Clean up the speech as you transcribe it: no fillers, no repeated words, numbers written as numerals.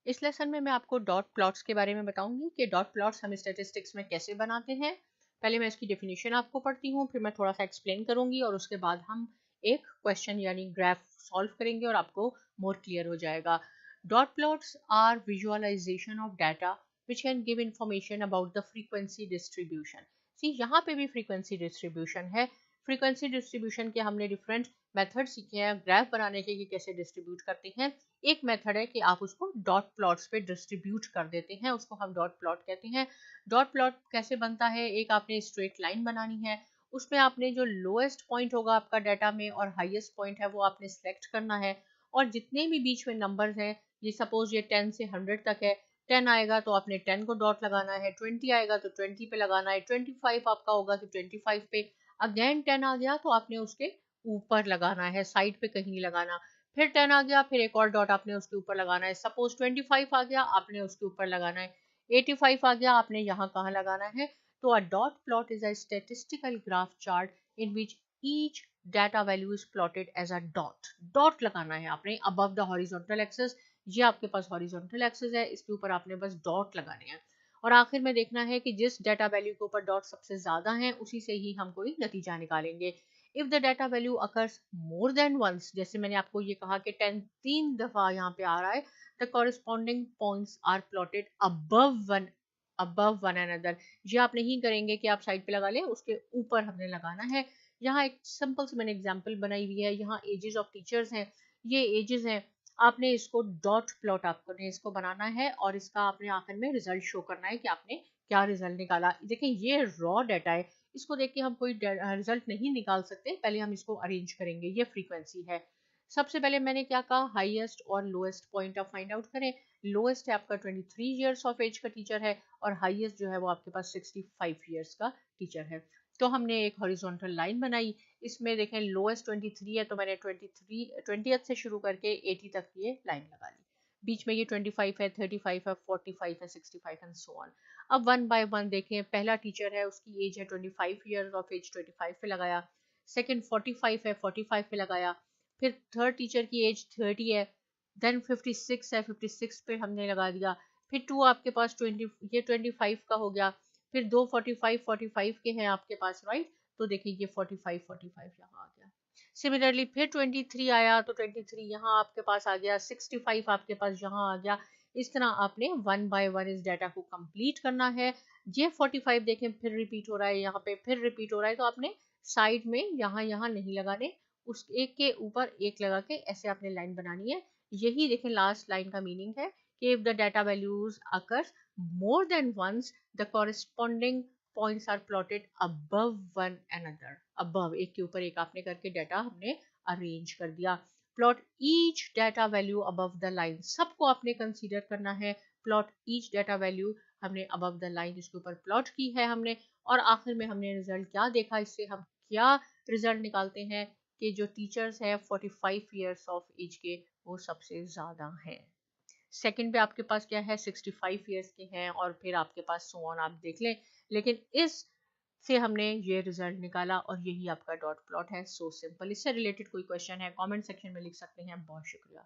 इस लेसन में मैं आपको डॉट प्लॉट्स के बारे में बताऊंगी कि डॉट प्लॉट्स हम स्टैटिस्टिक्स में कैसे बनाते हैं। पहले मैं इसकी डेफिनेशन आपको पढ़ती हूँ, फिर मैं थोड़ा सा एक्सप्लेन करूंगी और उसके बाद हम एक क्वेश्चन यानी ग्राफ सॉल्व करेंगे और आपको मोर क्लियर हो जाएगा। Dot plots are visualisation of data which can give information about the frequency distribution. See यहाँ पे भी फ्रीक्वेंसी डिस्ट्रीब्यूशन है। फ्रीक्वेंसी डिस्ट्रीब्यूशन के हमने डिफरेंट मेथड सीखे हैं ग्राफ बनाने के कि कैसे डिस्ट्रीब्यूट करते हैं। एक मेथड है कि आप उसको डॉट प्लॉट्स पे डिस्ट्रीब्यूट कर देते हैं, उसको हम डॉट प्लॉट कहते हैं। डॉट प्लॉट कैसे बनता है, एक आपने स्ट्रेट लाइन बनानी है, उसमें आपने जो लोएस्ट पॉइंट होगा आपका डाटा में और हाईएस्ट पॉइंट है वो आपने सेलेक्ट करना है, और जितने भी बीच में नंबर्स हैं, ये सपोज ये 10 से 100 तक है, 10 आएगा तो आपने 10 को डॉट लगाना है, 20 आएगा तो 20 पे लगाना है, 25 आपका होगा तो 25 पे, अगेन 10 आ गया तो आपने उसके ऊपर लगाना है, साइड पे कहीं नहीं लगाना। फिर 10 आ गया, फिर एक और डॉट आपने उसके ऊपर लगाना है। सपोज 25 आ गया, आपने उसके ऊपर लगाना है। 85 आ गया, आपने यहाँ कहाँ लगाना है। तो a dot plot is a statistical graph chart in which each data value is plotted as a dot. Dot लगाना है आपने अबव द हॉरिजॉन्टल एक्सिस। ये आपके पास हॉरिजॉन्टल एक्सिस है, इसके ऊपर आपने बस डॉट लगाने हैं और आखिर में देखना है कि जिस डाटा वैल्यू के ऊपर डॉट सबसे ज्यादा है उसी से ही हम कोई नतीजा निकालेंगे। If the data value occurs more than once, जैसे मैंने आपको ये कहा कि 10 3 दफा यहाँ पे आ रहा है, the corresponding points are plotted above one another. ये आप नहीं करेंगे कि आप साइड पे लगा लें, उसके ऊपर हमने लगाना है। यहाँ एक सिंपल से मैंने एग्जांपल बनाई हुई है, यहाँ एजेस ऑफ टीचर्स हैं, ये एजेस हैं, आपने इसको डॉट प्लॉट आपने इसको बनाना है और इसका आपने आखिर में रिजल्ट शो करना है कि आपने क्या रिजल्ट निकाला। देखिए ये रॉ डाटा है, इसको देख के हम कोई रिजल्ट नहीं निकाल सकते, पहले हम इसको अरेंज करेंगे। ये फ्रीक्वेंसी है। सबसे पहले मैंने क्या कहा, हाईएस्ट और लोएस्ट पॉइंट आप फाइंड आउट करें। लोएस्ट है आपका 23 ईयर्स ऑफ एज का टीचर है और हाईएस्ट जो है वो आपके पास 65 ईयर्स का टीचर है। तो हमने एक हॉरिजॉन्टल लाइन बनाई, इसमें देखें लोएस्ट 23 है तो मैंने 20th से शुरू करके 80 तक ये लाइन लगा ली। बीच में ये 25 है, 35 है, 45 है, 65 एंड सो ऑन। अब वन बाय वन देखें, पहला टीचर है उसकी एज है 25 ईयर्स ऑफ एज, 25 पे लगाया। सेकंड 45 है, 45 पे लगाया। फिर थर्ड टीचर की एज 30 है, देन 56 है, 56 पे हमने लगा दिया। फिर टू आपके पास 20, ये 25 का हो गया। फिर दो 45 के हैं आपके पास, राइट। तो देखिए ये 45 यहाँ आ गया। सिमिलरली फिर 23 आया तो 23 यहाँ आपके पास आ गया, 65 आपके पास यहाँ आ गया। इस तरह आपने वन बाय वन इस डाटा को कंप्लीट करना है। ये 45 देखें फिर रिपीट हो रहा है, यहाँ पे फिर रिपीट हो रहा है, तो आपने साइड में यहाँ यहाँ नहीं लगाने, उस एक के ऊपर एक लगा के ऐसे आपने लाइन बनानी है। यही देखें लास्ट लाइन का मीनिंग है कि if the data values occur more than once the corresponding points are plotted above one another. Above एक के ऊपर एक आपने करके डाटा हमने अरेंज कर दिया। Plot each data value above the line, सबको आपने कंसीडर करना है। प्लॉट ईच डाटा वैल्यू हमने अबव द लाइन इसके ऊपर प्लॉट की है हमने, और आखिर में हमने रिजल्ट क्या देखा, इससे हम क्या रिजल्ट निकालते हैं कि जो टीचर्स हैं 45 ईयर्स ऑफ एज के वो सबसे ज़्यादा हैं। सेकंड पे आपके पास क्या है, 65 ईयर्स के हैं, और फिर आपके पास सो ऑन आप देख लें। लेकिन इस से हमने ये रिजल्ट निकाला और यही आपका डॉट प्लॉट है। So simple. इससे रिलेटेड कोई क्वेश्चन है कमेंट सेक्शन में लिख सकते हैं। बहुत शुक्रिया।